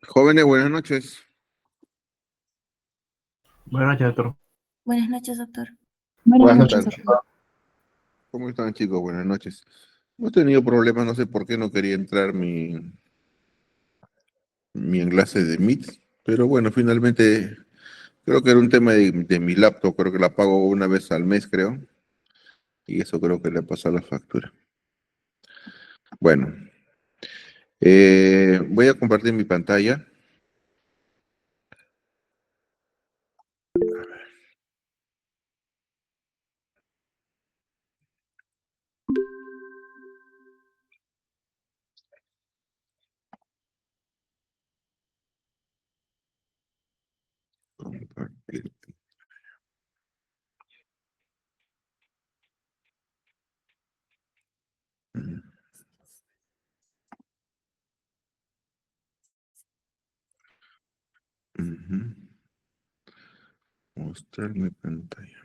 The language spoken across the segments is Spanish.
Jóvenes, buenas noches. Buenas noches, doctor. Buenas noches, doctor. ¿Cómo Buenas noches, están? doctor. ¿Cómo están, chicos? Buenas noches. Hemos tenido problemas, no sé por qué no quería entrar mi enlace de Meet, pero bueno, finalmente creo que era un tema de mi laptop, creo que la pago una vez al mes, creo, y eso creo que le pasó la factura. Bueno, voy a compartir mi pantalla. Compartir. Ujú. Mostrar mi pantalla.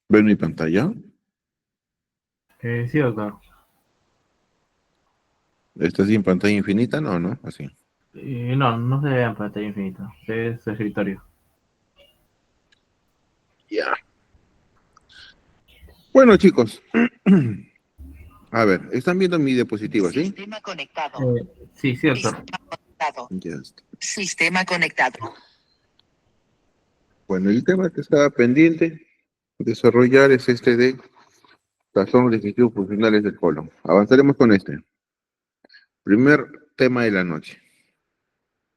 ¿Ven mi pantalla? Sí, doctor. ¿Está así en pantalla infinita? No, no, así. No, no se ve en pantalla infinita. Es su escritorio. Ya. Bueno, chicos. A ver, están viendo mi diapositiva, ¿sí? Sistema conectado. Sí, sí, doctor. Sistema conectado. Ya está. Sistema conectado. Bueno, el tema que estaba pendiente desarrollar es este de trastornos digestivos funcionales del colon. Avanzaremos con este. Primer tema de la noche.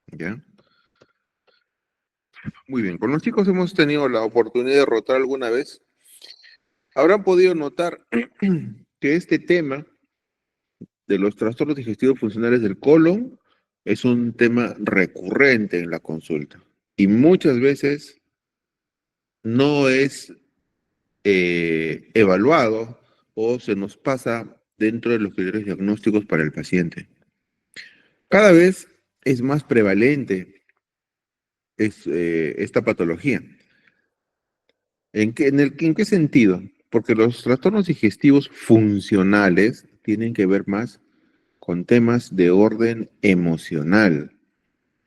¿Ya? Muy bien. Con los chicos hemos tenido la oportunidad de rotar alguna vez. Habrán podido notar que este tema de los trastornos digestivos funcionales del colon es un tema recurrente en la consulta. Y muchas veces no es evaluado o se nos pasa dentro de los criterios diagnósticos para el paciente. Cada vez es más prevalente esta patología. ¿En qué sentido? Porque los trastornos digestivos funcionales tienen que ver más con temas de orden emocional,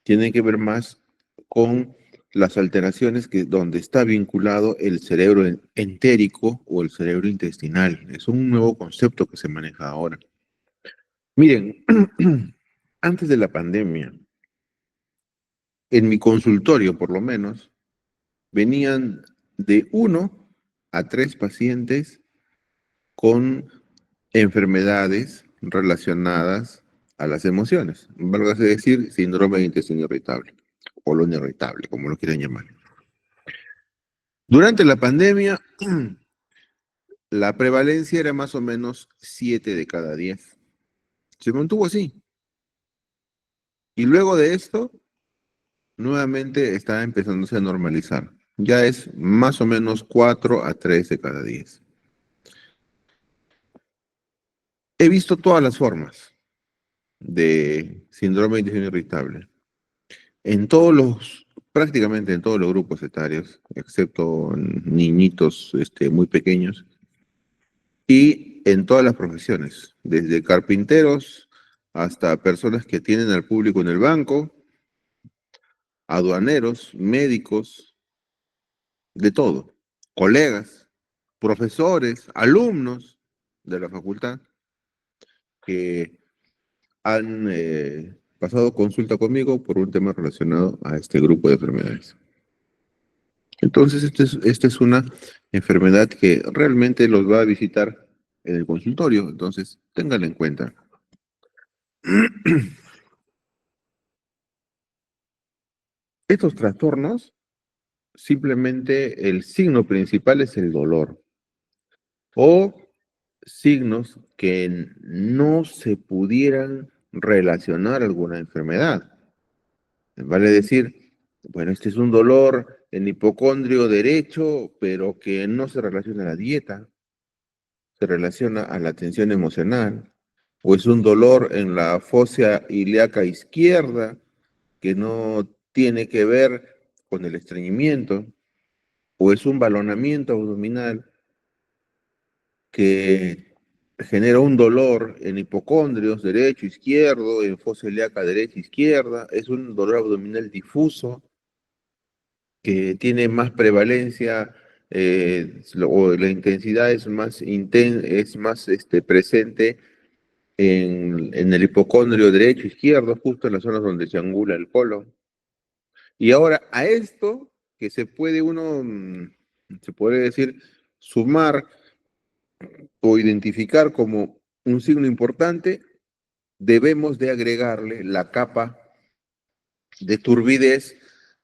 tienen que ver más con las alteraciones donde está vinculado el cerebro entérico o el cerebro intestinal. Es un nuevo concepto que se maneja ahora. Miren, antes de la pandemia, en mi consultorio por lo menos, venían de 1 a 3 pacientes con enfermedades relacionadas a las emociones. Valga decir, síndrome de intestino irritable, o colon irritable, como lo quieran llamar. Durante la pandemia, la prevalencia era más o menos 7 de cada 10. Se mantuvo así. Y luego de esto, nuevamente está empezándose a normalizar. Ya es más o menos 4 a 3 de cada 10. He visto todas las formas de síndrome de intestino irritable. En todos los, prácticamente en todos los grupos etarios, excepto niñitos muy pequeños, y en todas las profesiones, desde carpinteros hasta personas que atienden al público en el banco, aduaneros, médicos, de todo, colegas, profesores, alumnos de la facultad que han pasado consulta conmigo por un tema relacionado a este grupo de enfermedades. Entonces, esta es una enfermedad que realmente los va a visitar en el consultorio, entonces ténganla en cuenta. Estos trastornos, simplemente el signo principal es el dolor o signos que no se pudieran relacionar a alguna enfermedad. Vale decir, bueno, este es un dolor en hipocondrio derecho, pero que no se relaciona a la dieta, se relaciona a la tensión emocional, o es un dolor en la fosa ilíaca izquierda que no tiene que ver con el estreñimiento o es un balonamiento abdominal que genera un dolor en hipocondrios derecho, izquierdo, en fosa ilíaca derecha, izquierda, es un dolor abdominal difuso que tiene más prevalencia o la intensidad es más, presente en el hipocondrio derecho, izquierdo, justo en las zonas donde se angula el colon. Y ahora a esto que se puede uno, se puede decir, sumar o identificar como un signo importante, debemos de agregarle la capa de turbidez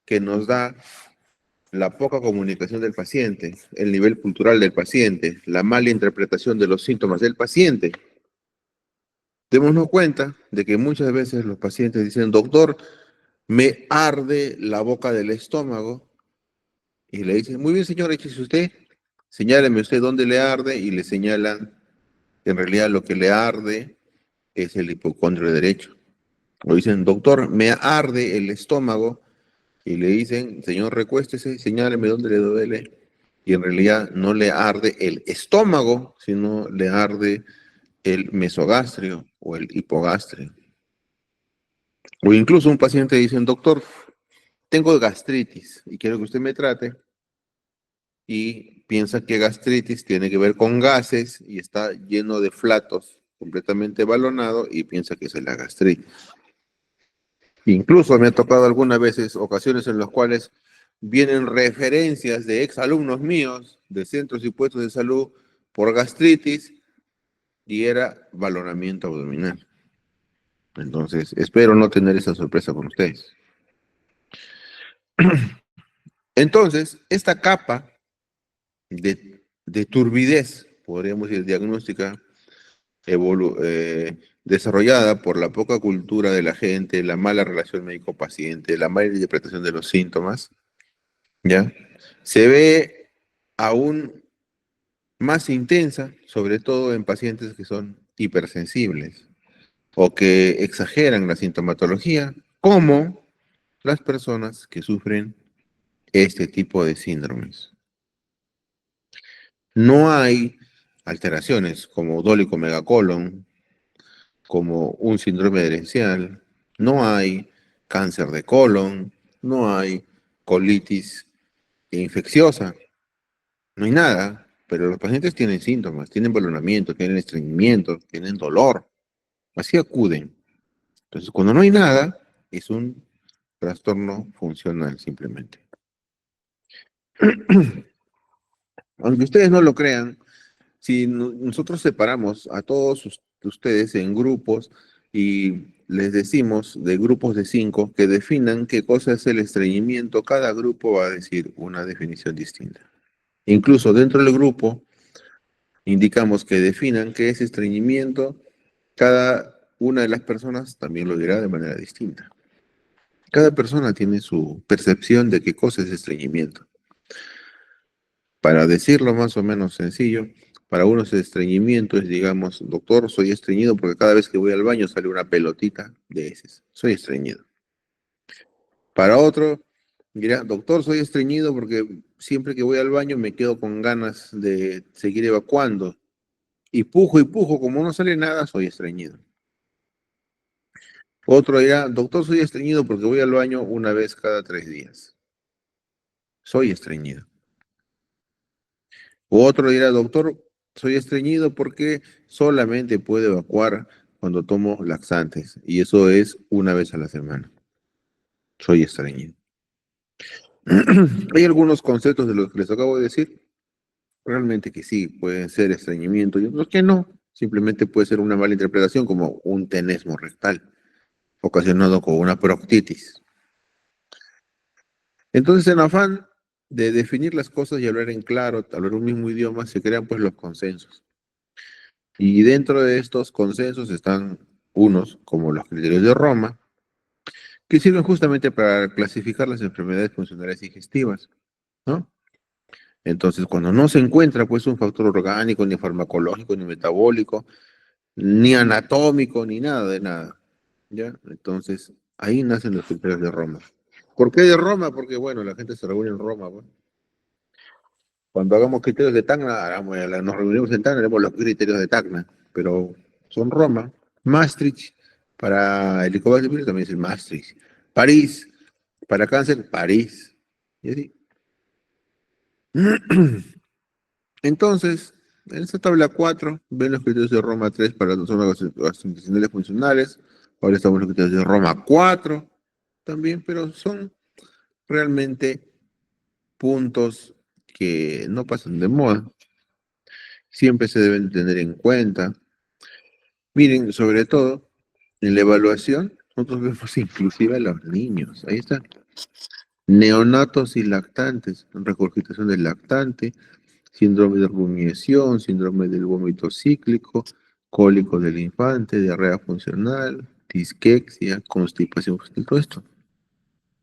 que nos da la poca comunicación del paciente, el nivel cultural del paciente, la mala interpretación de los síntomas del paciente. Démonos cuenta de que muchas veces los pacientes dicen, doctor, me arde la boca del estómago, y le dicen, muy bien señor, échese usted, señáleme usted dónde le arde, y le señalan que en realidad lo que le arde es el hipocondrio derecho. O dicen, doctor, me arde el estómago, y le dicen, señor, recuéstese, señáleme dónde le duele, y en realidad no le arde el estómago, sino le arde el mesogastrio o el hipogastrio. O incluso un paciente dice, doctor, tengo gastritis y quiero que usted me trate, y piensa que gastritis tiene que ver con gases y está lleno de flatos, completamente balonado, y piensa que es la gastritis. Incluso me ha tocado algunas veces ocasiones en las cuales vienen referencias de exalumnos míos de centros y puestos de salud por gastritis y era balonamiento abdominal. Entonces, espero no tener esa sorpresa con ustedes. Entonces, esta capa de turbidez, podríamos decir, diagnóstica, desarrollada por la poca cultura de la gente, la mala relación médico-paciente, la mala interpretación de los síntomas, ¿ya? Se ve aún más intensa, sobre todo en pacientes que son hipersensibles o que exageran la sintomatología, como las personas que sufren este tipo de síndromes. No hay alteraciones como dólico megacolon, como un síndrome herencial, no hay cáncer de colon, no hay colitis infecciosa, no hay nada, pero los pacientes tienen síntomas, tienen balonamiento, tienen estreñimiento, tienen dolor, así acuden. Entonces, cuando no hay nada, es un trastorno funcional simplemente. Aunque ustedes no lo crean, si nosotros separamos a todos ustedes en grupos y les decimos de grupos de 5 que definan qué cosa es el estreñimiento, cada grupo va a decir una definición distinta. Incluso dentro del grupo indicamos que definan qué es estreñimiento, cada una de las personas también lo dirá de manera distinta. Cada persona tiene su percepción de qué cosa es estreñimiento. Para decirlo más o menos sencillo, para unos el estreñimiento es, digamos, doctor, soy estreñido porque cada vez que voy al baño sale una pelotita de heces. Soy estreñido. Para otro dirá, doctor, soy estreñido porque siempre que voy al baño me quedo con ganas de seguir evacuando. Y pujo, como no sale nada, soy estreñido. Otro dirá, doctor, soy estreñido porque voy al baño una vez cada 3 días. Soy estreñido. U otro dirá, doctor, soy estreñido porque solamente puedo evacuar cuando tomo laxantes. Y eso es una vez a la semana. Soy estreñido. Hay algunos conceptos de los que les acabo de decir. Realmente que sí, pueden ser estreñimiento y otros que no. Simplemente puede ser una mala interpretación como un tenesmo rectal ocasionado con una proctitis. Entonces, en afán de definir las cosas y hablar en claro, hablar un mismo idioma, se crean pues los consensos. Y dentro de estos consensos están unos, como los criterios de Roma, que sirven justamente para clasificar las enfermedades funcionales digestivas, ¿no? Entonces, cuando no se encuentra pues un factor orgánico, ni farmacológico, ni metabólico, ni anatómico, ni nada de nada, ¿ya? Entonces, ahí nacen los criterios de Roma. ¿Por qué de Roma? Porque, bueno, la gente se reúne en Roma, pues. Cuando hagamos criterios de Tacna, nos reunimos en Tacna, haremos los criterios de Tacna, pero son Roma. Maastricht, para el Licobacter también es el Maastricht. París, para cáncer, París. Y así. Entonces, en esta tabla 4 ven los criterios de Roma 3 para las zonas gastrointestinales funcionales. Ahora estamos en los criterios de Roma 4 también, pero son realmente puntos que no pasan de moda. Siempre se deben tener en cuenta. Miren, sobre todo, en la evaluación, nosotros vemos inclusive a los niños. Ahí está. Neonatos y lactantes, regurgitación del lactante, síndrome de rumiación, síndrome del vómito cíclico, cólico del infante, diarrea funcional, disquexia, constipación, todo esto.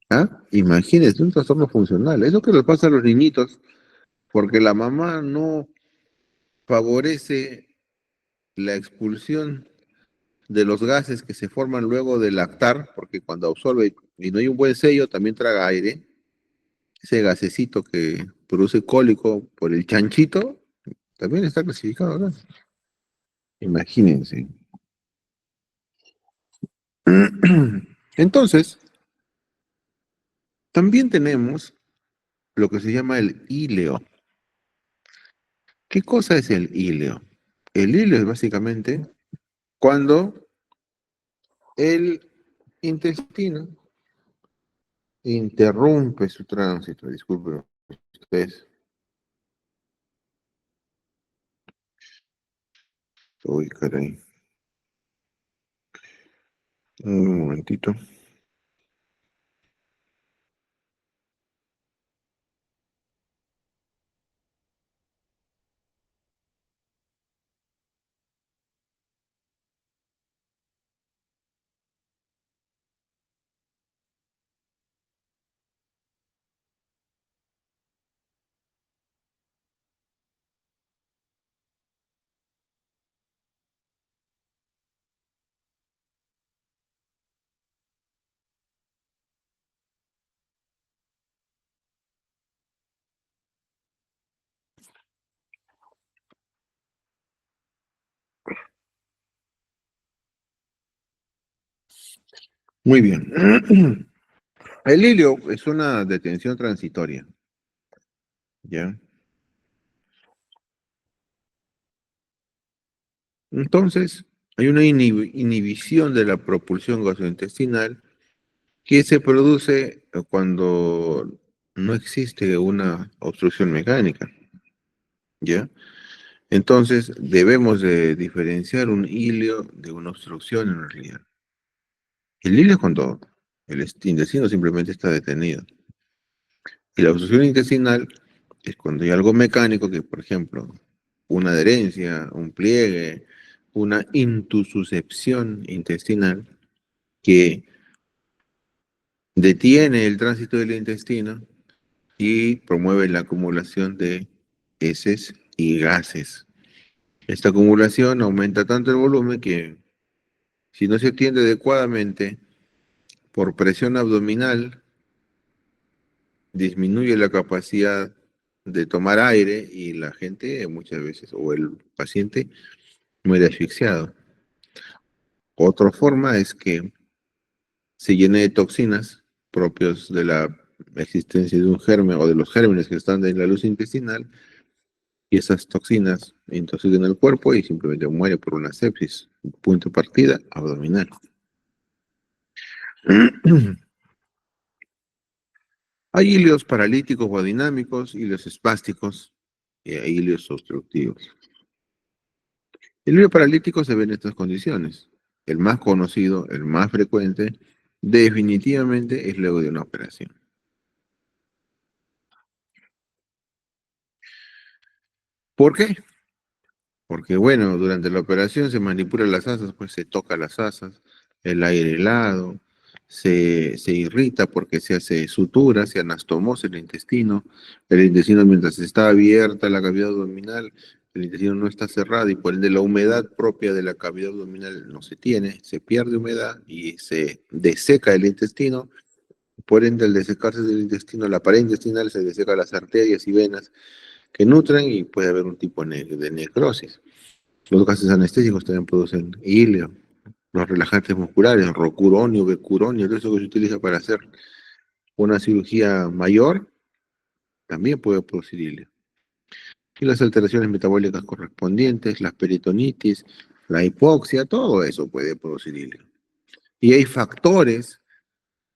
¿Ah? Imagínense, un trastorno funcional. Eso que les pasa a los niñitos, porque la mamá no favorece la expulsión de los gases que se forman luego de lactar, porque cuando absorbe y no hay un buen sello, también traga aire, ese gasecito que produce cólico por el chanchito, también está clasificado acá. Imagínense. Entonces, también tenemos lo que se llama el íleo. ¿Qué cosa es el íleo? El íleo es básicamente cuando el intestino interrumpe su tránsito. Disculpen ustedes. Uy, caray. Un momentito. Muy bien. El hilio es una detención transitoria, ¿ya? Entonces, hay una inhibición de la propulsión gastrointestinal que se produce cuando no existe una obstrucción mecánica, ¿ya? Entonces, debemos de diferenciar un hilio de una obstrucción en realidad. El hilio es cuando el intestino simplemente está detenido. Y la obstrucción intestinal es cuando hay algo mecánico que, por ejemplo, una adherencia, un pliegue, una intususcepción intestinal que detiene el tránsito del intestino y promueve la acumulación de heces y gases. Esta acumulación aumenta tanto el volumen que si no se atiende adecuadamente por presión abdominal, disminuye la capacidad de tomar aire y la gente muchas veces, o el paciente, muere asfixiado. Otra forma es que se llene de toxinas propios de la existencia de un germen o de los gérmenes que están en la luz intestinal y esas toxinas intoxican el cuerpo y simplemente muere por una sepsis. Punto de partida abdominal. Hay hilios paralíticos o dinámicos, hilios espásticos y hay hilios obstructivos. El hilio paralítico se ve en estas condiciones. El más conocido, el más frecuente, definitivamente es luego de una operación. ¿Por qué? Porque, bueno, durante la operación se manipulan las asas, pues se toca las asas, el aire helado, se irrita porque se hace sutura, se anastomosa el intestino mientras está abierta la cavidad abdominal, el intestino no está cerrado y por ende la humedad propia de la cavidad abdominal no se tiene, se pierde humedad y se deseca el intestino, Por ende, al desecarse del intestino, la pared intestinal se deseca las arterias y venas que nutren y puede haber un tipo de necrosis. Los gases anestésicos también producen hilio. Los relajantes musculares, rocuronio, becuronio, todo eso que se utiliza para hacer una cirugía mayor, también puede producir hilio. Y las alteraciones metabólicas correspondientes, las peritonitis, la hipoxia, todo eso puede producir hilio. Y hay factores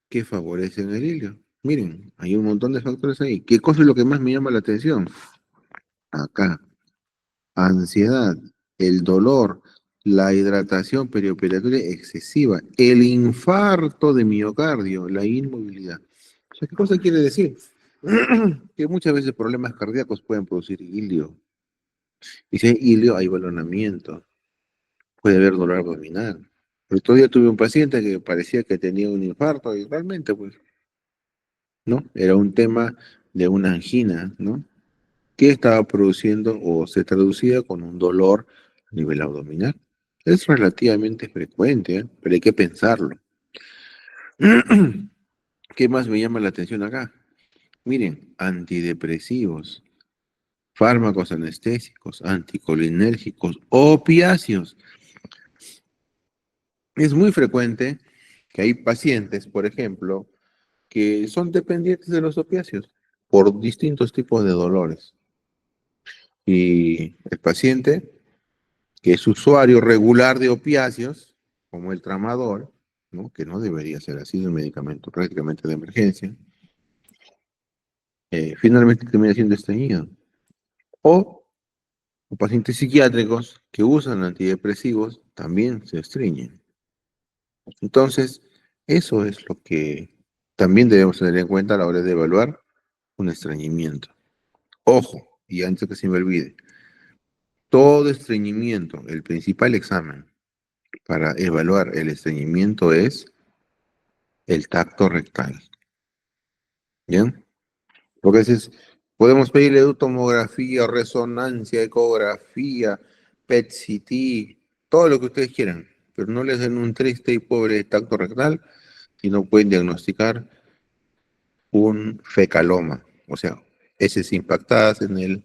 que favorecen el hilio. Miren, hay un montón de factores ahí. ¿Qué cosa es lo que más me llama la atención? Acá, ansiedad, el dolor, la hidratación perioperatoria excesiva, el infarto de miocardio, la inmovilidad. O sea, ¿qué cosa quiere decir? Que muchas veces problemas cardíacos pueden producir hilio. Y si hay hilio, hay balonamiento, puede haber dolor abdominal. El otro día tuve un paciente que parecía que tenía un infarto y realmente, pues, ¿no? Era un tema de una angina, ¿no? Que estaba produciendo o se traducía con un dolor a nivel abdominal. Es relativamente frecuente, ¿eh? Pero hay que pensarlo. ¿Qué más me llama la atención acá? Miren, antidepresivos, fármacos anestésicos, anticolinérgicos, opiáceos. Es muy frecuente que hay pacientes, por ejemplo, que son dependientes de los opiáceos por distintos tipos de dolores. Y el paciente que es usuario regular de opiáceos, como el tramadol, ¿no? Que no debería ser así, es un medicamento prácticamente de emergencia, finalmente termina siendo estreñido. O pacientes psiquiátricos que usan antidepresivos también se estreñen. Entonces, eso es lo que también debemos tener en cuenta a la hora de evaluar un estreñimiento. Ojo, y antes que se me olvide, todo estreñimiento, el principal examen para evaluar el estreñimiento es el tacto rectal. ¿Bien? Porque podemos pedirle tomografía, resonancia, ecografía, PET-CT, todo lo que ustedes quieran, pero no les den un triste y pobre tacto rectal y no pueden diagnosticar un fecaloma, o sea, heces impactadas en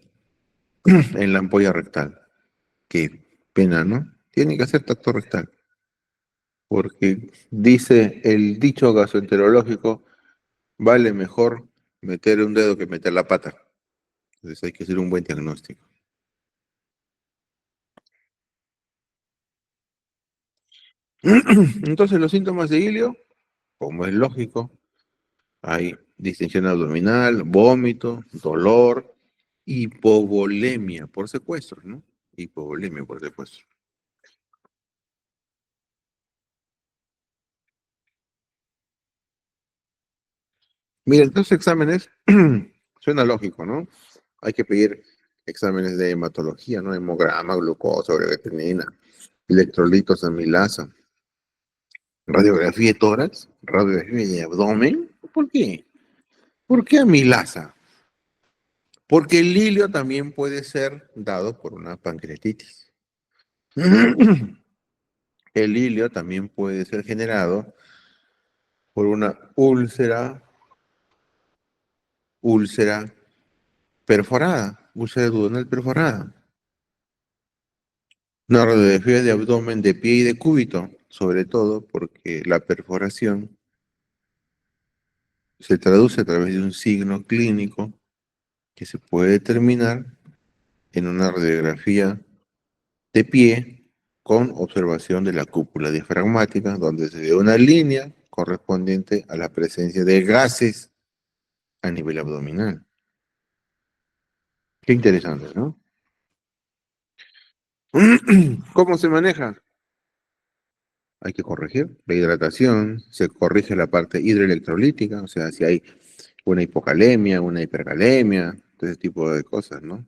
la ampolla rectal. Qué pena, ¿no? Tiene que hacer tacto rectal, porque dice el dicho gastroenterológico, vale mejor meter un dedo que meter la pata. Entonces hay que hacer un buen diagnóstico. Entonces los síntomas de ilio, como es lógico, hay distensión abdominal, vómito, dolor, hipovolemia por secuestro, ¿no? Hipovolemia por secuestro. Miren, estos exámenes suena lógico, ¿no? Hay que pedir exámenes de hematología, ¿no? Hemograma, glucosa, creatinina, electrolitos, amilasa, radiografía de tórax, radiografía de abdomen. ¿Por qué? ¿Por qué amilasa? Porque el hilio también puede ser dado por una pancreatitis. El hilio también puede ser generado por una úlcera perforada, úlcera duodenal perforada. Una radiografía de abdomen de pie y de cúbito, sobre todo porque la perforación se traduce a través de un signo clínico que se puede determinar en una radiografía de pie con observación de la cúpula diafragmática, donde se ve una línea correspondiente a la presencia de gases a nivel abdominal. Qué interesante, ¿no? ¿Cómo se maneja? Hay que corregir la hidratación, se corrige la parte hidroelectrolítica, o sea, si hay una hipocalemia, una hipercalemia, todo ese tipo de cosas, ¿no?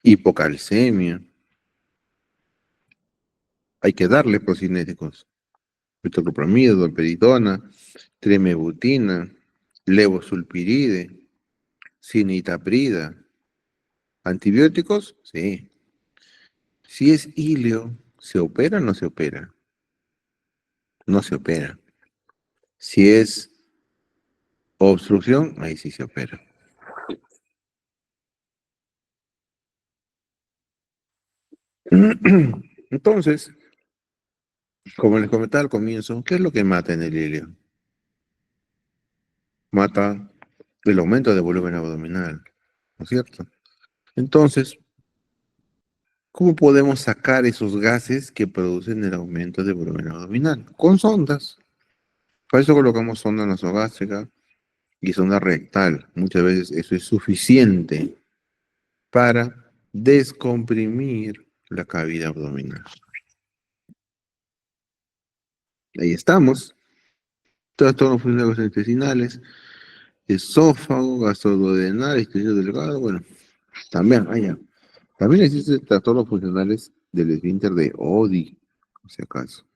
Hipocalcemia, hay que darle procinéticos, metoclopramida, domperidona, tremebutina, levosulpiride, cinitaprida. ¿Antibióticos? Sí. Si es ilio, ¿se opera o no se opera? No se opera. Si es Obstrucción, ahí sí se opera. Entonces, como les comentaba al comienzo, ¿qué es lo que mata en el ilio? Mata el aumento de volumen abdominal, ¿no es cierto? Entonces, ¿cómo podemos sacar esos gases que producen el aumento de volumen abdominal? Con sondas. Para eso colocamos sonda nasogástrica y sonda rectal. Muchas veces eso es suficiente para descomprimir la cavidad abdominal. Ahí estamos. Trastornos funcionales intestinales, esófago, gastroduodenal, intestino delgado, bueno, también, allá. También existen trastornos funcionales del esfínter de Oddi, por si acaso.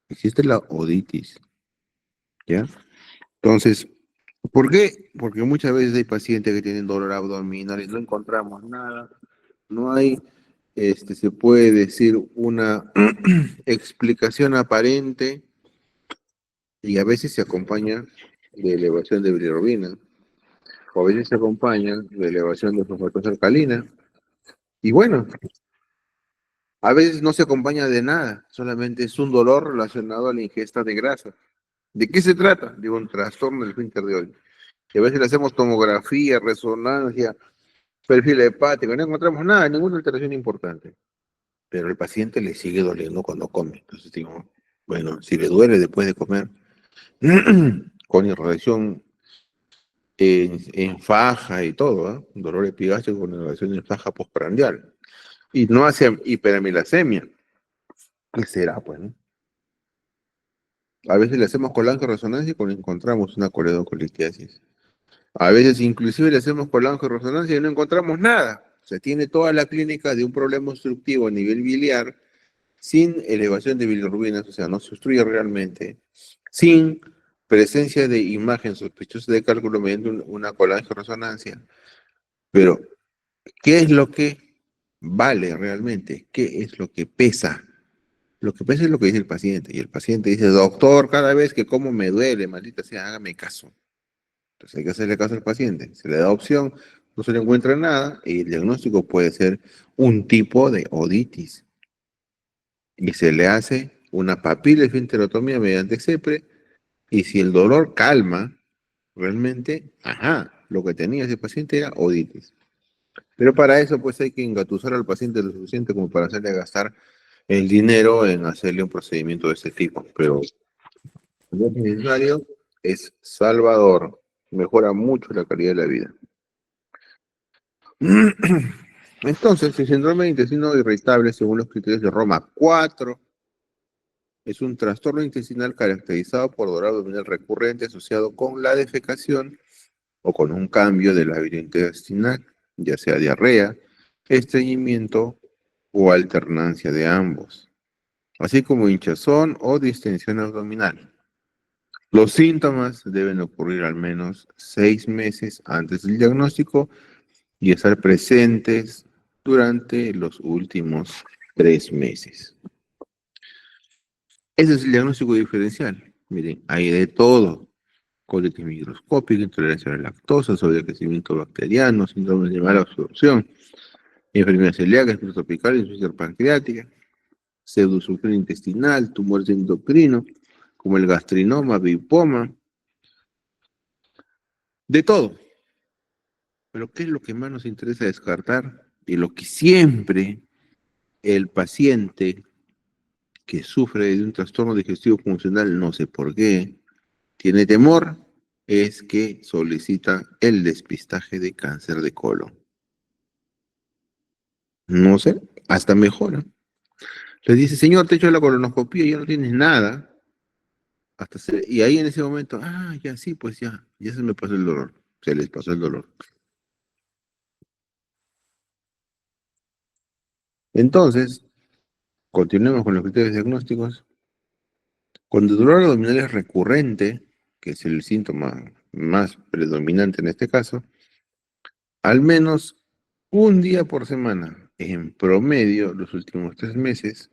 Existe la oditis, ¿ya? Entonces, ¿por qué? Porque muchas veces hay pacientes que tienen dolor abdominal y no encontramos nada. No hay, se puede decir, una explicación aparente y a veces se acompaña de elevación de bilirrubina o a veces se acompaña de elevación de fosfatasa alcalina. Y bueno, a veces no se acompaña de nada, solamente es un dolor relacionado a la ingesta de grasa. ¿De qué se trata? De un trastorno del esfínter de Oddi. Y a veces le hacemos tomografía, resonancia, perfil hepático, no encontramos nada, ninguna alteración importante. Pero el paciente le sigue doliendo cuando come. Entonces digo, bueno, si le duele después de comer, con irradiación en faja y todo, ¿eh? Dolor epigástrico con irradiación en faja postprandial. Y no hace hiperamilasemia. ¿Qué será, pues, no? A veces le hacemos colangioresonancia y encontramos una coledocolitiasis. A veces inclusive le hacemos colangioresonancia y no encontramos nada. O sea, tiene toda la clínica de un problema obstructivo a nivel biliar sin elevación de bilirrubinas, o sea, no se obstruye realmente, sin presencia de imagen sospechosa de cálculo mediante una colangioresonancia. Pero, ¿qué es lo que vale realmente? ¿Qué es lo que pesa? Lo que pesa es lo que dice el paciente. Y el paciente dice, doctor, cada vez que como me duele, maldita sea, hágame caso. Entonces hay que hacerle caso al paciente. Se le da opción, no se le encuentra nada, y el diagnóstico puede ser un tipo de oditis. Y se le hace una papiloesfinterotomía mediante CEPRE, y si el dolor calma, realmente, ajá, lo que tenía ese paciente era oditis. Pero para eso, pues hay que engatusar al paciente lo suficiente como para hacerle gastar el dinero en hacerle un procedimiento de este tipo. Pero no es necesario, es salvador, mejora mucho la calidad de la vida. Entonces, el síndrome de intestino irritable, según los criterios de Roma 4, es un trastorno intestinal caracterizado por dolor abdominal recurrente asociado con la defecación o con un cambio de la vida intestinal, ya sea diarrea, estreñimiento o alternancia de ambos, así como hinchazón o distensión abdominal. Los síntomas deben ocurrir al menos 6 meses antes del diagnóstico y estar presentes durante los últimos 3 meses. Ese es el diagnóstico diferencial. Miren, hay de todo. Colitis microscópica, intolerancia a la lactosa, sobrecrecimiento bacteriano, síndrome de mala absorción, enfermedad celíaca, esclerosis tropical, insuficiencia pancreática, pseudoobstrucción intestinal, tumores endocrinos, como el gastrinoma, lipoma, de todo. Pero ¿qué es lo que más nos interesa descartar? Y lo que siempre el paciente que sufre de un trastorno digestivo funcional, no sé por qué, tiene temor, es que solicita el despistaje de cáncer de colon. No sé, hasta mejora. Le dice, señor, te he hecho la colonoscopia y ya no tienes nada. Y ahí en ese momento, ya sí, pues ya se me pasó el dolor. Se les pasó el dolor. Entonces, continuemos con los criterios diagnósticos. Cuando el dolor abdominal es recurrente, que es el síntoma más predominante en este caso, al menos un día por semana, en promedio, los últimos 3 meses,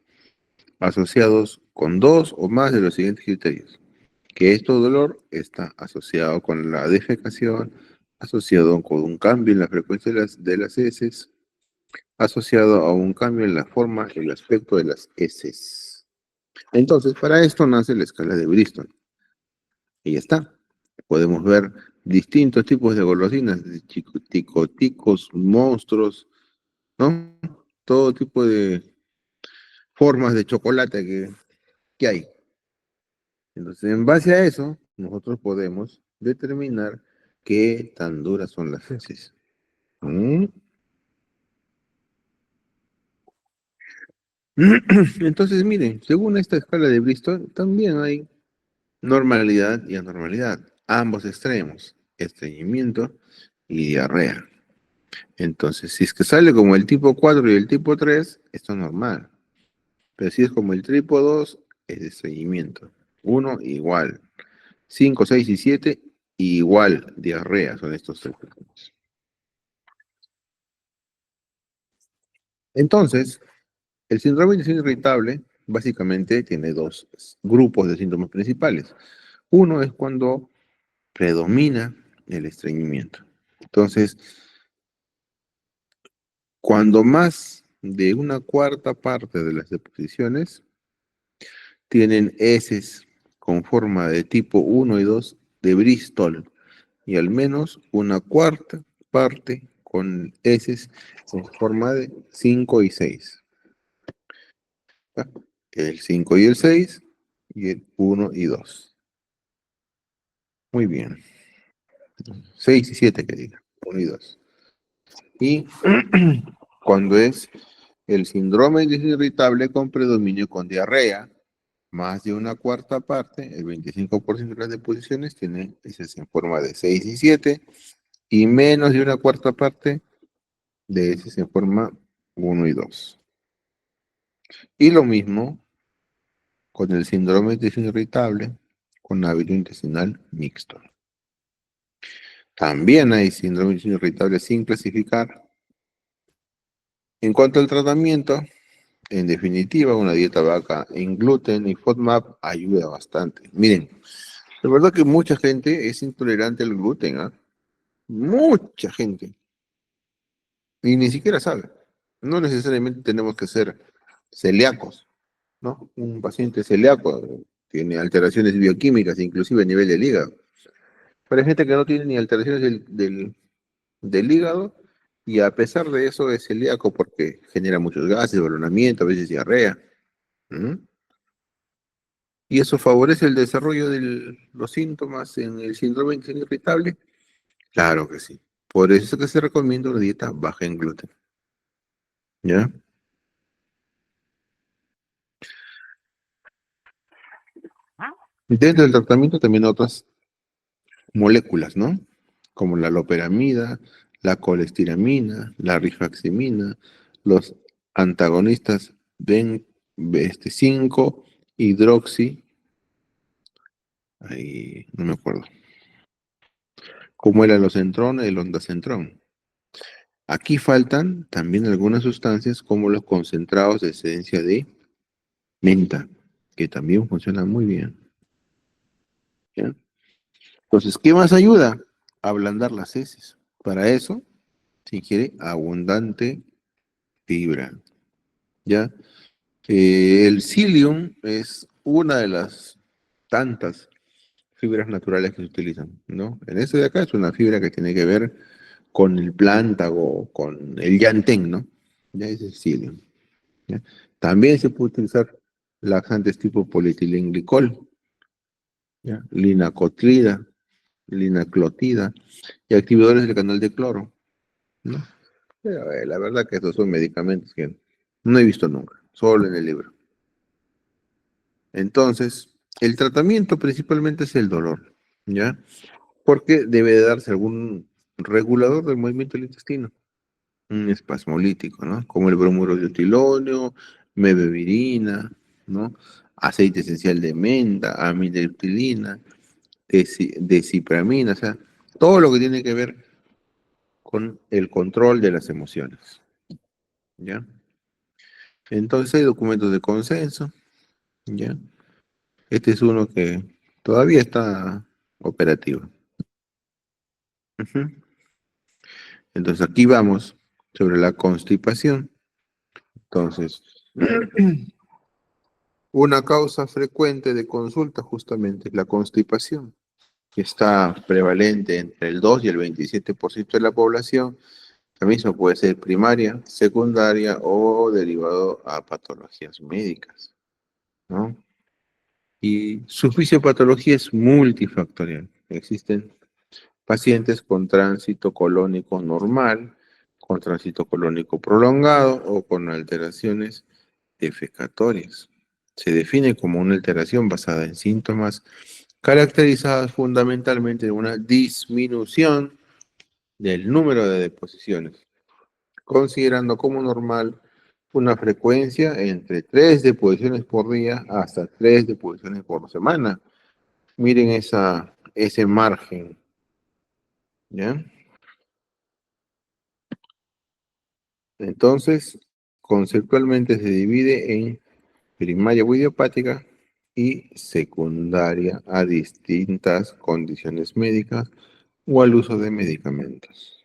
asociados con 2 o más de los siguientes criterios. que esto dolor está asociado con la defecación, asociado con un cambio en la frecuencia de las heces, asociado a un cambio en la forma y el aspecto de las heces. Entonces, para esto nace la escala de Bristol. Y ya está. Podemos ver distintos tipos de golosinas, de ticos, monstruos, ¿no? Todo tipo de formas de chocolate que hay. Entonces, en base a eso, nosotros podemos determinar qué tan duras son las heces. ¿Mm? Entonces, miren, según esta escala de Bristol, también hay normalidad y anormalidad, ambos extremos, estreñimiento y diarrea. Entonces, si es que sale como el tipo 4 y el tipo 3, esto es normal. Pero si es como el tipo 2, es estreñimiento. Uno igual. 5, 6 y 7, igual, diarrea, son estos tres síntomas. Entonces, el síndrome de intestino irritable básicamente tiene dos grupos de síntomas principales. Uno es cuando predomina el estreñimiento. Entonces, cuando más de una cuarta parte de las deposiciones tienen heces con forma de tipo 1 y 2 de Bristol y al menos una cuarta parte con heces en forma de 5 y 6. ¿Va? El 5 y el 6 y el 1 y 2. Muy bien. 6 y 7 que diga. 1 y 2. Y cuando es el síndrome de irritable con predominio con diarrea, más de una cuarta parte, el 25% de las deposiciones tiene heces en forma de 6 y 7, y menos de una cuarta parte de heces en forma 1 y 2. Y lo mismo con el síndrome de intestino irritable con hábito intestinal mixto. También hay síndrome de intestino irritable sin clasificar. En cuanto al tratamiento, en definitiva, una dieta baja en gluten y FODMAP ayuda bastante. Miren, la verdad que mucha gente es intolerante al gluten, ¿ah? Mucha gente. Y ni siquiera sabe. No necesariamente tenemos que ser celíacos, ¿no? Un paciente celíaco tiene alteraciones bioquímicas, inclusive a nivel del hígado. Pero hay gente que no tiene ni alteraciones del hígado y a pesar de eso es celíaco porque genera muchos gases, balonamiento, a veces diarrea. ¿Mm? Y eso favorece el desarrollo de los síntomas en el síndrome de intestino irritable. Claro que sí. Por eso es que se recomienda una dieta baja en gluten. ¿Ya? Dentro del tratamiento también otras moléculas, ¿no? Como la loperamida, la colestiramina, la rifaximina, los antagonistas ven 5 hidroxi, ahí no me acuerdo, como el alocentrón, el ondacentrón. Aquí faltan también algunas sustancias como los concentrados de esencia de menta, que también funcionan muy bien. ¿Ya? Entonces, ¿qué más ayuda? Ablandar las heces. Para eso, si quiere, abundante fibra. ¿Ya? El psyllium es una de las tantas fibras naturales que se utilizan, ¿no? En este de acá es una fibra que tiene que ver con el plántago, con el yantén, ¿no? Ya es el psyllium. ¿Ya? También se puede utilizar laxantes tipo polietilenglicol, ¿ya? Linacotrida, linaclotida y activadores del canal de cloro, ¿no? Pero, la verdad que estos son medicamentos que no he visto nunca, solo en el libro. Entonces, el tratamiento principalmente es el dolor, ¿ya? Porque debe de darse algún regulador del movimiento del intestino, un espasmolítico, ¿no? Como el bromuro de utiloneo, mebevirina, ¿no? Aceite esencial de menta, amiloptilina, decipramina, o sea, todo lo que tiene que ver con el control de las emociones, ¿ya? Entonces hay documentos de consenso, ¿ya? Este es uno que Todavía está operativa. Ujú. Entonces aquí vamos sobre la constipación. Entonces, una causa frecuente de consulta justamente es la constipación, que está prevalente entre el 2 y el 27% de la población. La misma puede ser primaria, secundaria o derivado a patologías médicas, ¿no? Y su fisiopatología es multifactorial. Existen pacientes con tránsito colónico normal, con tránsito colónico prolongado o con alteraciones defecatorias. Se define como una alteración basada en síntomas caracterizadas fundamentalmente de una disminución del número de deposiciones, considerando como normal una frecuencia entre 3 deposiciones por día hasta 3 deposiciones por semana. Miren ese margen, ¿ya? Entonces, conceptualmente se divide en primaria o idiopática y secundaria a distintas condiciones médicas o al uso de medicamentos.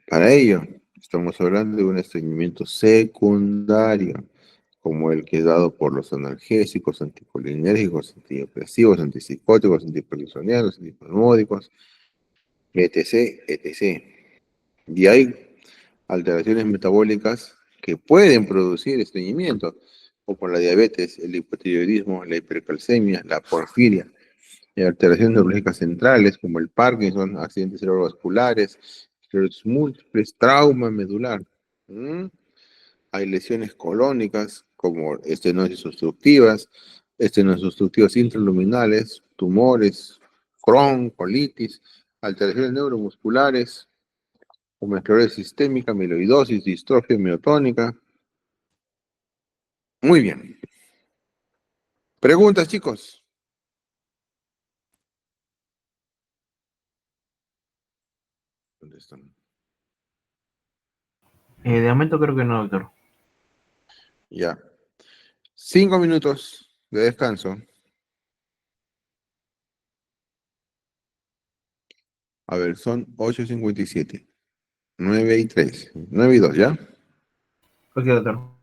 Para ello, estamos hablando de un estreñimiento secundario, como el que es dado por los analgésicos, anticolinérgicos, antidepresivos, antipsicóticos, antipersonianos, antipalmódicos, etc., etc. Y hay alteraciones metabólicas que pueden producir estreñimiento, como la diabetes, el hipotiroidismo, la hipercalcemia, la porfiria, y alteraciones neurológicas centrales, como el Parkinson, accidentes cerebrovasculares, esclerosis múltiples, trauma medular. ¿Mm? Hay lesiones colónicas, como estenosis obstructivas intraluminales, tumores, Crohn, colitis, alteraciones neuromusculares, como esclerosis sistémica, amiloidosis, distrofia miotónica. Muy bien. Preguntas, chicos. ¿Dónde están? De momento creo que no, doctor. Ya. 5 minutos de descanso. A ver, son 8:57. 9:03. 9:02, ¿ya? Ok, doctor.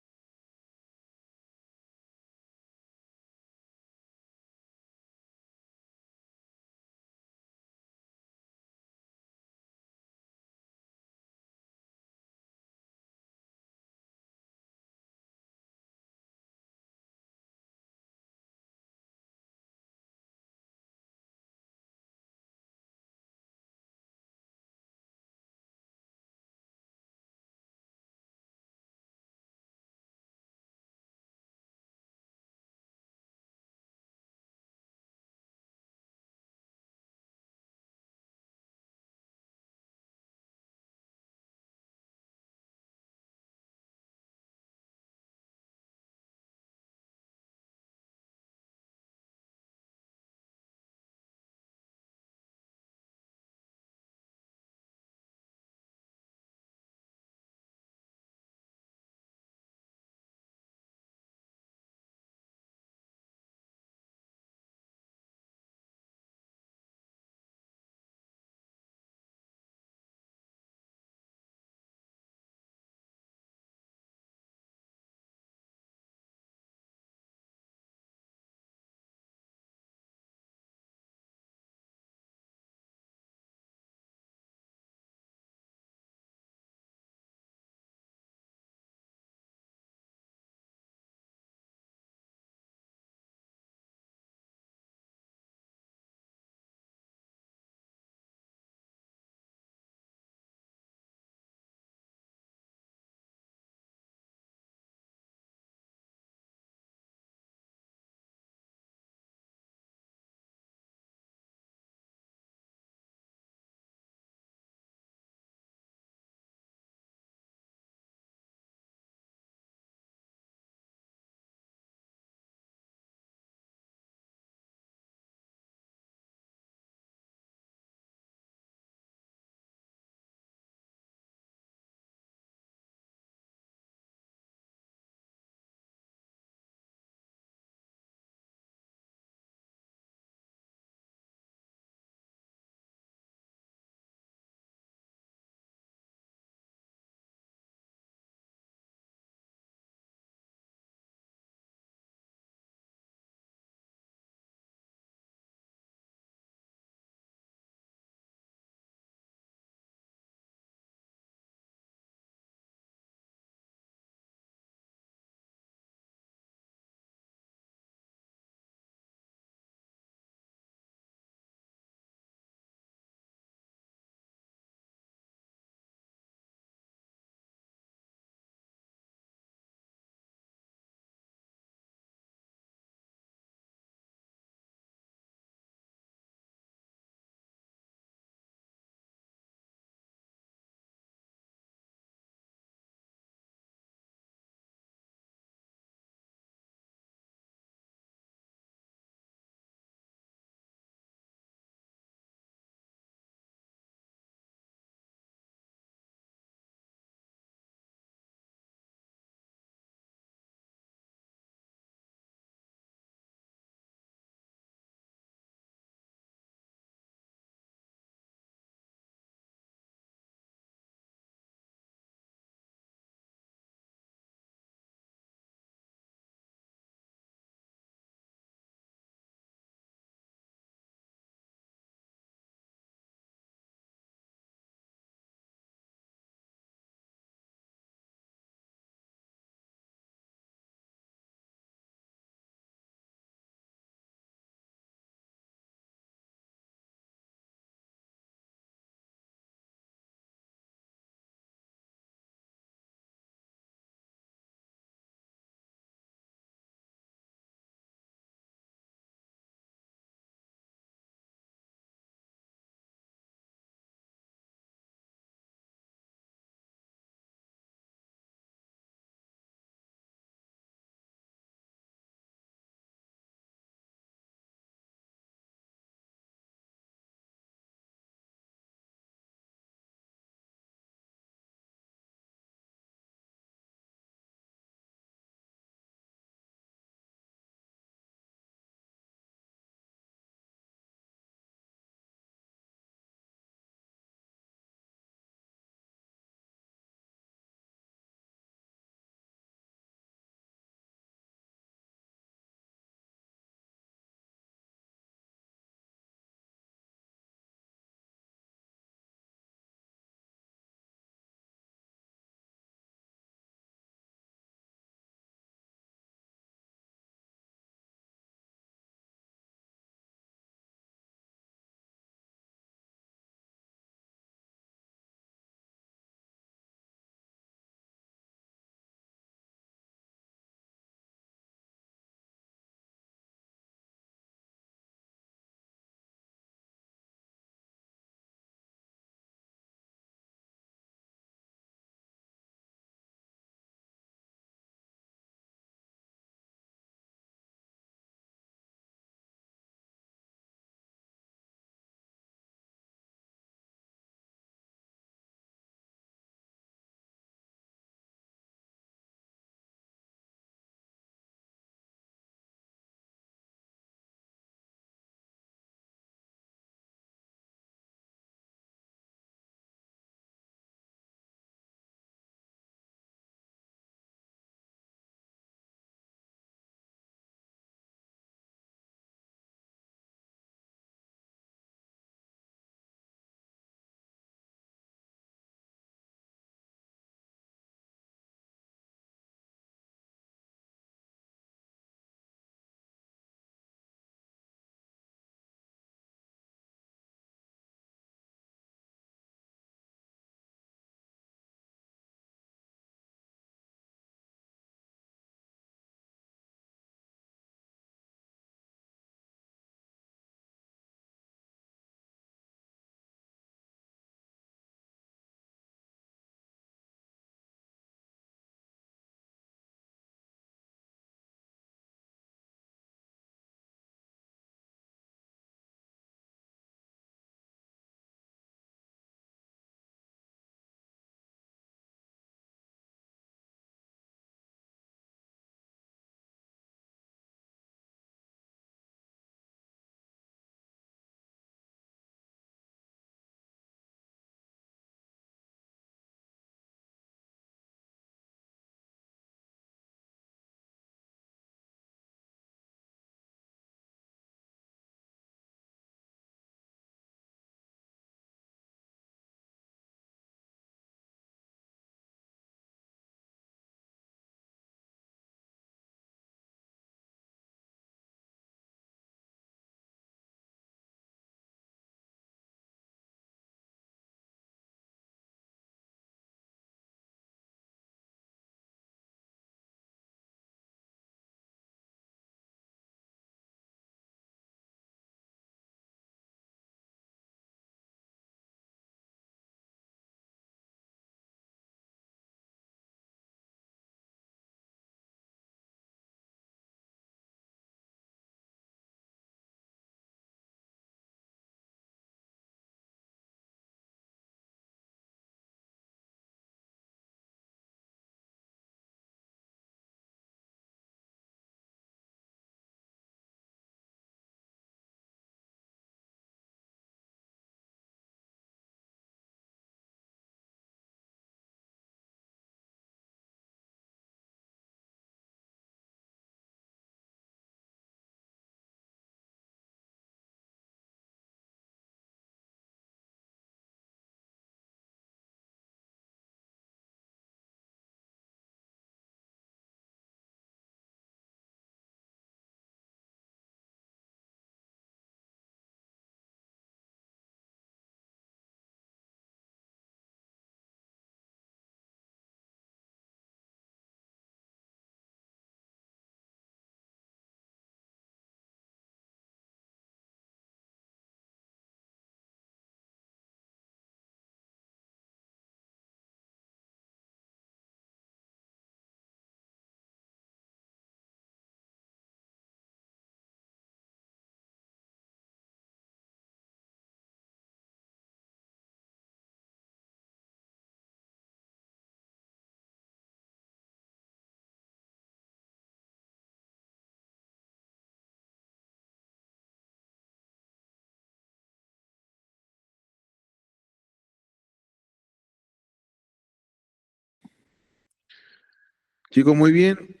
Chicos, muy bien.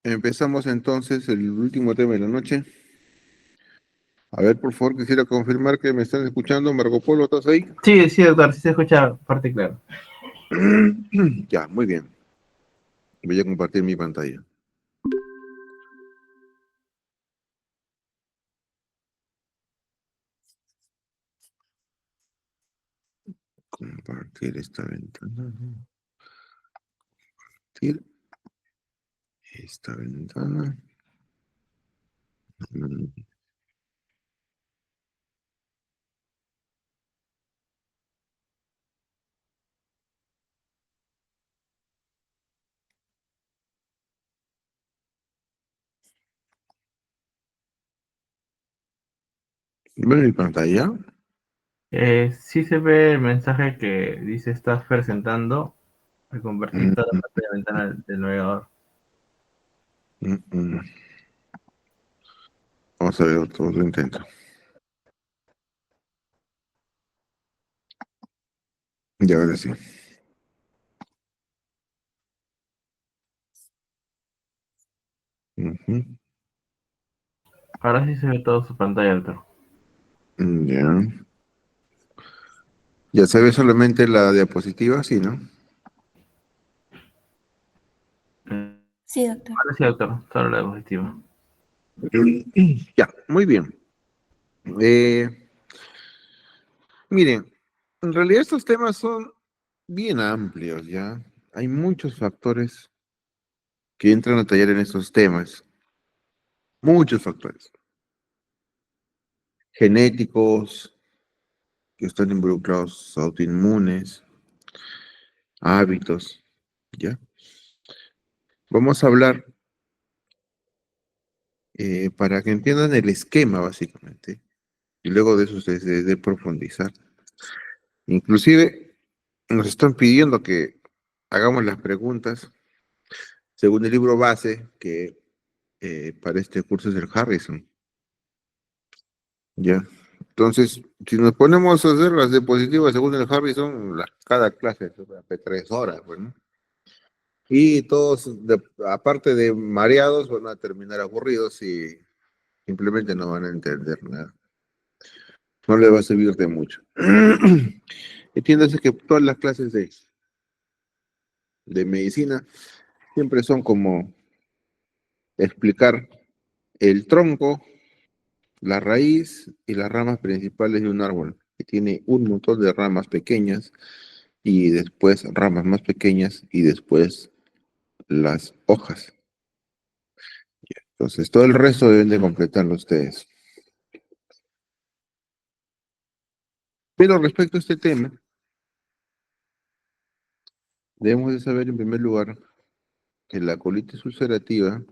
Empezamos entonces el último tema de la noche. A ver, por favor, quisiera confirmar que me están escuchando. Marco Polo, ¿estás ahí? Sí, sí, doctor, sí se escucha fuerte y claro. Ya, muy bien. Voy a compartir mi pantalla. Compartir esta ventana. Compartir esta ventana. Mm, ¿Ven mi pantalla? Sí se ve el mensaje que dice estás presentando al convertir Mm, toda la mm, pantalla de ventana del navegador. mm. Vamos a ver otro intento. Ya, ahora sí. Ujú. Ahora sí se ve toda su pantalla, doctor. Ya. Ya se ve solamente la diapositiva, sí, ¿no? Sí, doctor. Ahora sí, doctor, solo la diapositiva. Ya, muy bien. Miren, en realidad estos temas son bien amplios, ¿ya? Hay muchos factores que entran a tallar en estos temas. Muchos factores. Genéticos, que están involucrados, autoinmunes, hábitos, ¿ya? Vamos a hablar para que entiendan el esquema, básicamente, y luego de eso de profundizar. Inclusive nos están pidiendo que hagamos las preguntas según el libro base que para este curso es el Harrison. Ya. Entonces, si nos ponemos a hacer las diapositivas según el Harrison, cada clase dura 3 horas, pues, ¿no? Y todos, aparte de mareados, van a terminar aburridos y simplemente no van a entender nada. No les va a servir de mucho. Entiéndase que todas las clases de medicina siempre son como explicar el tronco, la raíz y las ramas principales de un árbol, que tiene un montón de ramas pequeñas y después ramas más pequeñas y después las hojas. Entonces, todo el resto deben de completarlo ustedes. Pero respecto a este tema, debemos de saber en primer lugar que la colitis ulcerativa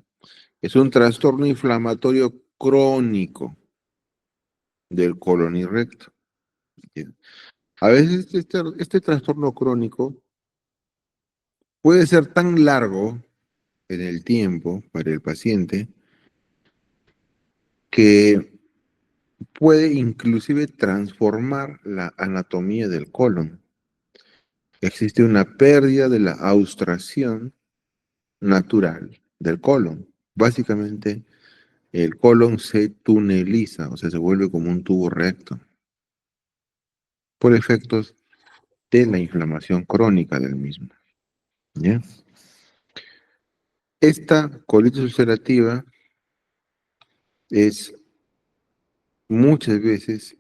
es un trastorno inflamatorio crónico del colon y recto. Bien. A veces este trastorno crónico puede ser tan largo en el tiempo para el paciente que puede inclusive transformar la anatomía del colon. Existe una pérdida de la austración natural del colon. Básicamente, el colon se tuneliza, o sea, se vuelve como un tubo recto por efectos de la inflamación crónica del mismo. ¿Ya? Esta colitis ulcerativa es muchas veces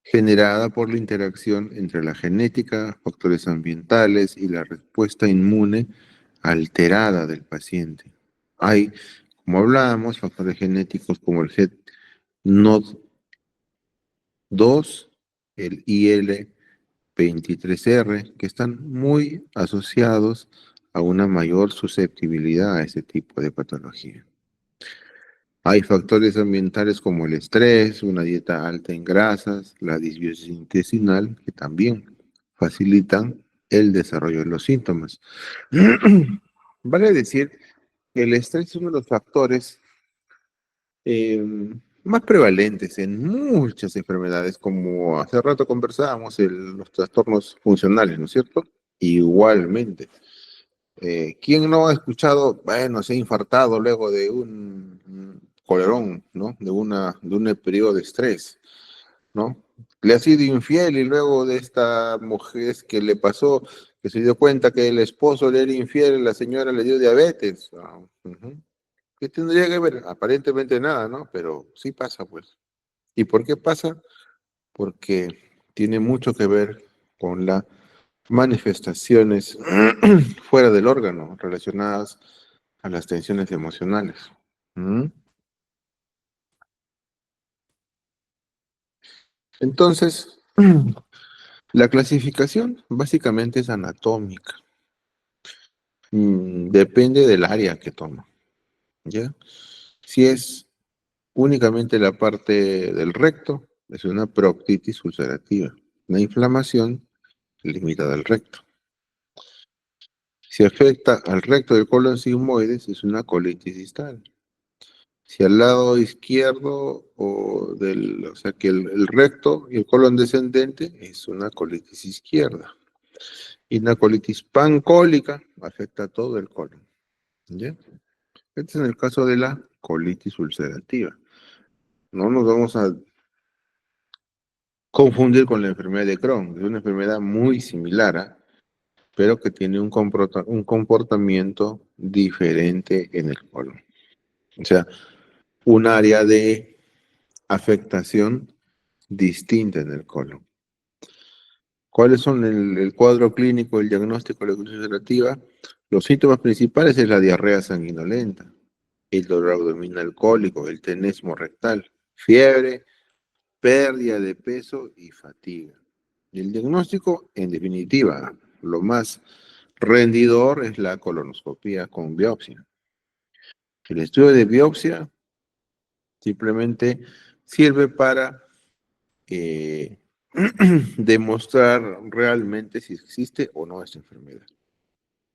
generada por la interacción entre la genética, factores ambientales y la respuesta inmune alterada del paciente. Hay, como hablábamos, factores genéticos como el GET-NOD2, el IL-23R, que están muy asociados a una mayor susceptibilidad a ese tipo de patología. Hay factores ambientales como el estrés, una dieta alta en grasas, la disbiosis intestinal, que también facilitan el desarrollo de los síntomas. Vale decir que el estrés es uno de los factores eh, más prevalentes en muchas enfermedades, como hace rato conversábamos, los trastornos funcionales, ¿no es cierto? Igualmente. ¿Quién no ha escuchado, bueno, se ha infartado luego de un colerón, ¿no? De un periodo de estrés, ¿no? Le ha sido infiel y luego de esta mujer que le pasó, que se dio cuenta que el esposo le era infiel, la señora le dio diabetes. Ujú. ¿Qué tendría que ver? Aparentemente nada, ¿no? Pero sí pasa, pues. ¿Y por qué pasa? Porque tiene mucho que ver con las manifestaciones fuera del órgano relacionadas a las tensiones emocionales. ¿Mm? Entonces, la clasificación básicamente es anatómica. Depende del área que toma, ¿ya? Si es únicamente la parte del recto, es una proctitis ulcerativa, una inflamación limitada al recto. Si afecta al recto del colon sigmoides, es una colitis distal. Si al lado izquierdo o sea que el recto y el colon descendente es una colitis izquierda. Y una colitis pancólica afecta a todo el colon. ¿Ya? Este es en el caso de la colitis ulcerativa. No nos vamos a confundir con la enfermedad de Crohn. Es una enfermedad muy similar, pero que tiene un comportamiento diferente en el colon. O sea, un área de afectación distinta en el colon. ¿Cuáles son el cuadro clínico, el diagnóstico de la colitis ulcerativa? Los síntomas principales es la diarrea sanguinolenta, el dolor abdominal cólico, el tenesmo rectal, fiebre, pérdida de peso y fatiga. Y el diagnóstico, en definitiva, lo más rendidor es la colonoscopia con biopsia. El estudio de biopsia simplemente sirve para eh, demostrar realmente si existe o no esta enfermedad,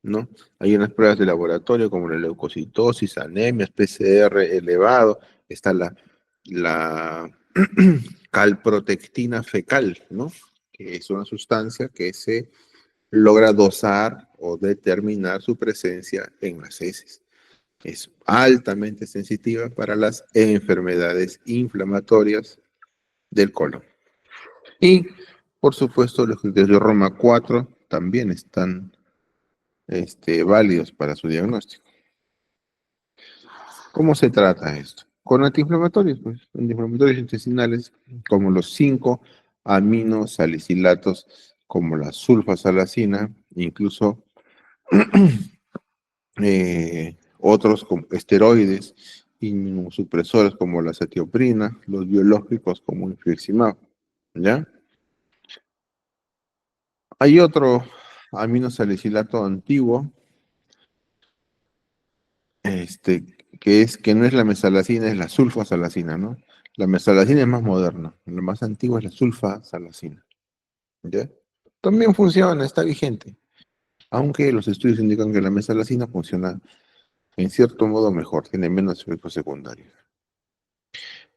¿no? Hay unas pruebas de laboratorio como la leucocitosis, anemias, PCR elevado, está la calprotectina fecal, ¿no? Que es una sustancia que se logra dosar o determinar su presencia en las heces. Es altamente sensitiva para las enfermedades inflamatorias del colon. Y, por supuesto, los criterios de Roma 4 también están válidos para su diagnóstico. ¿Cómo se trata esto? Con antiinflamatorios, pues, antiinflamatorios intestinales, como los 5 aminosalicilatos, como la sulfasalacina, incluso otros como esteroides, inmunosupresores como la cetioprina, los biológicos como infliximab, ¿ya? Hay otro aminosalicilato antiguo, que no es la mesalacina, es la sulfasalacina, ¿no? La mesalacina es más moderna, lo más antiguo es la sulfasalacina, ¿ya? También funciona, está vigente, aunque los estudios indican que la mesalacina funciona en cierto modo mejor, tiene menos efectos secundarios.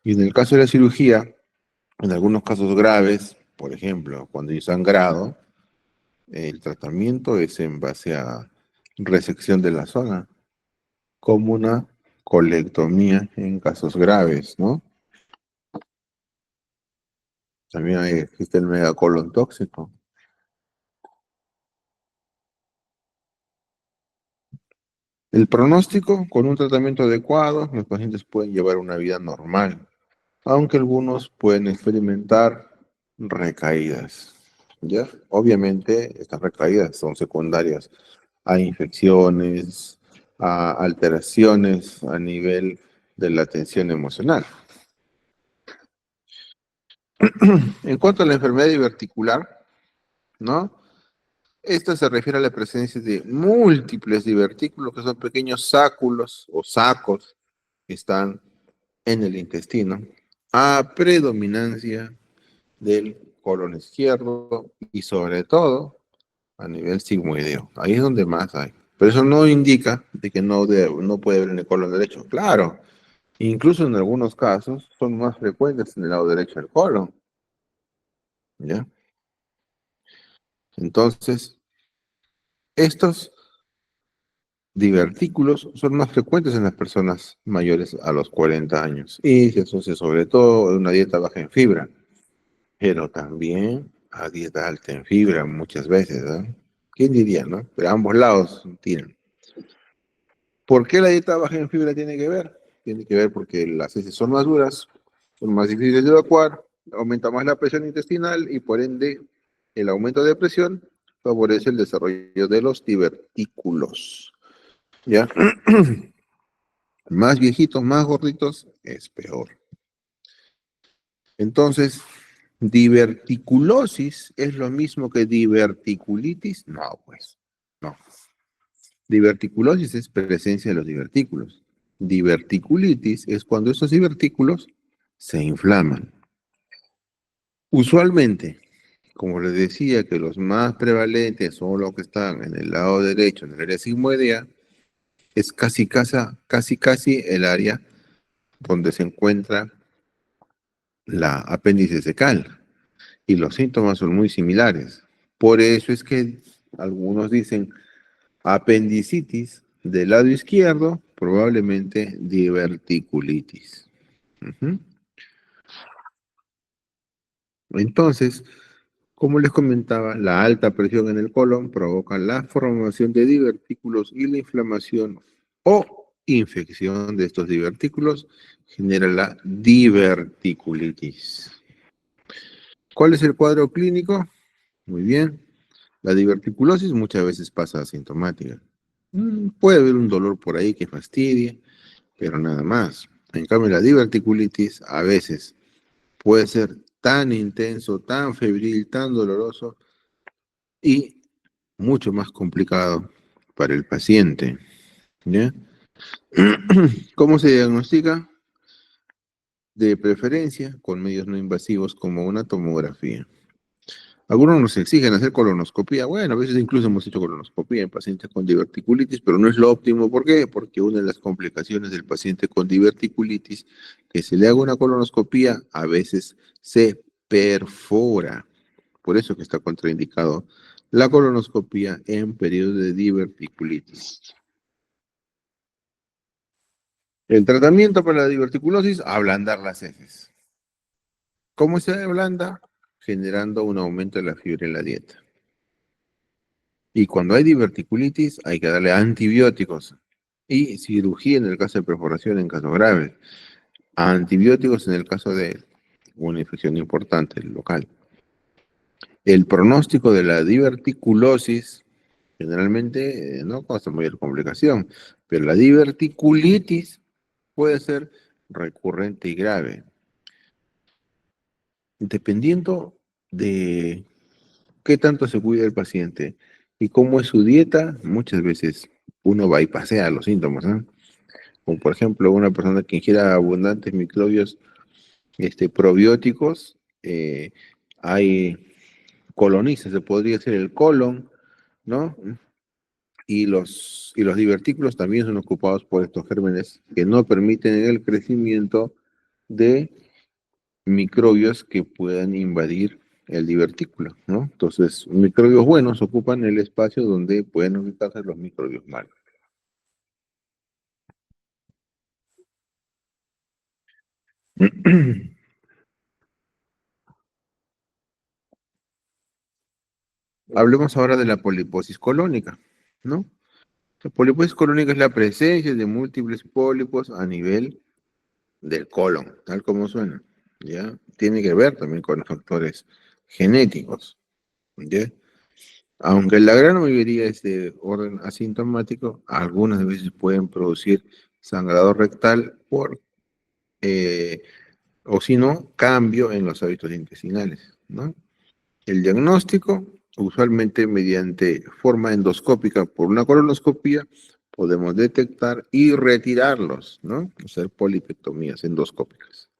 Y en el caso de la cirugía, en algunos casos graves, por ejemplo, cuando hay sangrado, el tratamiento es en base a resección de la zona, como una colectomía en casos graves, ¿no? También existe el megacolon tóxico. El pronóstico, con un tratamiento adecuado, los pacientes pueden llevar una vida normal, aunque algunos pueden experimentar recaídas. ¿Ya? Obviamente, estas recaídas son secundarias a infecciones, a alteraciones a nivel de la tensión emocional. En cuanto a la enfermedad diverticular, ¿no? Esta se refiere a la presencia de múltiples divertículos, que son pequeños sáculos o sacos que están en el intestino, a predominancia del colon izquierdo y sobre todo a nivel sigmoideo. Ahí es donde más hay. Pero eso no indica de que no puede haber en el colon derecho. Claro, incluso en algunos casos son más frecuentes en el lado derecho del colon. ¿Ya? Entonces, estos divertículos son más frecuentes en las personas mayores a los 40 años y se asocia sobre todo a una dieta baja en fibra, pero también a dieta alta en fibra muchas veces, ¿no? ¿Quién diría, no? Pero ambos lados tienen. ¿Por qué la dieta baja en fibra tiene que ver? Tiene que ver porque las heces son más duras, son más difíciles de evacuar, aumenta más la presión intestinal y por ende el aumento de presión favorece el desarrollo de los divertículos. ¿Ya? Más viejitos, más gorditos, es peor. Entonces, ¿diverticulosis es lo mismo que diverticulitis? No, pues, no. Diverticulosis es presencia de los divertículos. Diverticulitis es cuando estos divertículos se inflaman. Usualmente, como les decía, que los más prevalentes son los que están en el lado derecho, en el área sigmoidea, es casi el área donde se encuentra la apéndice secal y los síntomas son muy similares. Por eso es que algunos dicen apendicitis del lado izquierdo, probablemente diverticulitis. Ujú. Entonces, como les comentaba, la alta presión en el colon provoca la formación de divertículos y la inflamación o infección de estos divertículos genera la diverticulitis. ¿Cuál es el cuadro clínico? Muy bien. La diverticulosis muchas veces pasa asintomática. Puede haber un dolor por ahí que fastidie, pero nada más. En cambio, la diverticulitis a veces puede ser tan intenso, tan febril, tan doloroso y mucho más complicado para el paciente. ¿Ya? ¿Cómo se diagnostica? De preferencia con medios no invasivos como una tomografía. Algunos nos exigen hacer colonoscopía. Bueno, a veces incluso hemos hecho colonoscopía en pacientes con diverticulitis, pero no es lo óptimo. ¿Por qué? Porque una de las complicaciones del paciente con diverticulitis, que se le haga una colonoscopía, a veces se perfora. Por eso que está contraindicado la colonoscopía en periodo de diverticulitis. El tratamiento para la diverticulosis, ablandar las heces. ¿Cómo se ablanda? Generando un aumento de la fibra en la dieta. Y cuando hay diverticulitis, hay que darle antibióticos y cirugía en el caso de perforación en casos graves. Antibióticos en el caso de una infección importante local. El pronóstico de la diverticulosis generalmente no causa mayor complicación, pero la diverticulitis puede ser recurrente y grave. Dependiendo de qué tanto se cuida el paciente y cómo es su dieta, muchas veces uno va y pasea los síntomas, ¿no? Como por ejemplo, una persona que ingiera abundantes microbios probióticos, hay coloniza, se podría ser el colon, ¿no? Y los divertículos también son ocupados por estos gérmenes que no permiten el crecimiento de microbios que puedan invadir el divertículo, ¿no? Entonces, microbios buenos ocupan el espacio donde pueden ubicarse los microbios malos. Hablemos ahora de la poliposis colónica, ¿no? La poliposis colónica es la presencia de múltiples pólipos a nivel del colon, tal como suena, ¿ya? Tiene que ver también con factores genéticos, ¿ya? Aunque la gran mayoría es de orden asintomático, algunas veces pueden producir sangrado rectal eh, o si no, cambio en los hábitos intestinales, ¿no? El diagnóstico, usualmente mediante forma endoscópica por una colonoscopía, podemos detectar y retirarlos, ¿no? Hacer polipectomías endoscópicas.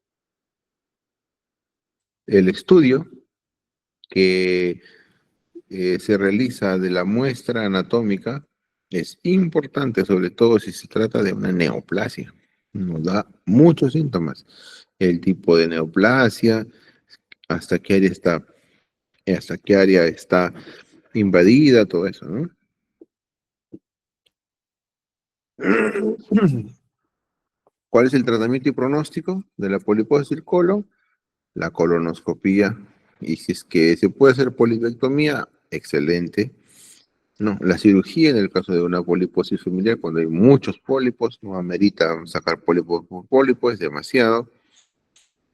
El estudio que se realiza de la muestra anatómica es importante, sobre todo si se trata de una neoplasia. Nos da muchos síntomas. El tipo de neoplasia, hasta hasta qué área está invadida, todo eso, ¿no? ¿Cuál es el tratamiento y pronóstico de la poliposis del colon? La colonoscopía. Y si es que se puede hacer polipectomía, excelente. No, la cirugía en el caso de una poliposis familiar, cuando hay muchos pólipos, no amerita sacar pólipo por pólipo, es demasiado,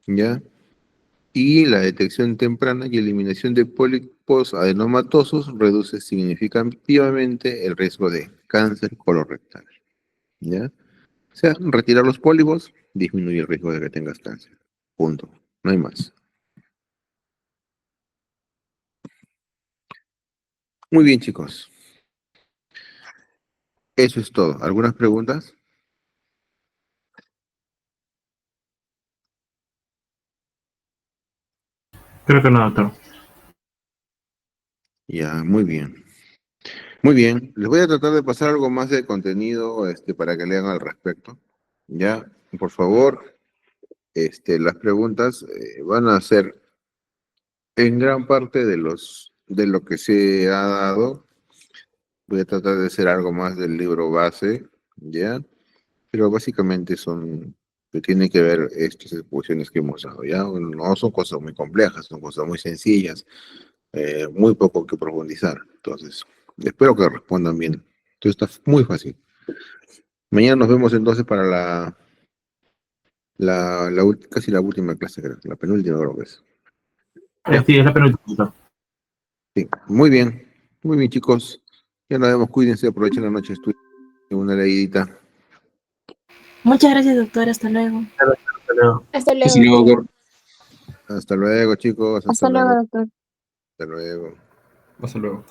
¿ya? Y la detección temprana y eliminación de pólipos adenomatosos reduce significativamente el riesgo de cáncer colorectal, ¿ya? O sea, retirar los pólipos disminuye el riesgo de que tengas cáncer. Punto. No hay más. Muy bien, chicos. Eso es todo. ¿Algunas preguntas? Creo que no, doctor. Ya, muy bien. Muy bien. Les voy a tratar de pasar algo más de contenido, para que lean al respecto. Ya, por favor, las preguntas van a ser en gran parte de lo que se ha dado. Voy a tratar de hacer algo más del libro base, ¿ya? Pero básicamente son, que tienen que ver estas exposiciones que hemos dado, ¿ya? No son cosas muy complejas, son cosas muy sencillas, muy poco que profundizar. Entonces, espero que respondan bien. Entonces está muy fácil. Mañana nos vemos entonces para casi la última clase, creo, la penúltima creo que es. ¿Ya? Sí, es la penúltima, doctor. Sí, muy bien chicos. Ya nos vemos, cuídense, aprovechen la noche, estudien una leidita. Muchas gracias, doctor. Hasta luego. Hasta luego. Hasta Hasta luego. luego, doctor. Hasta luego chicos, hasta Hasta luego, luego, doctor. hasta luego. Hasta luego.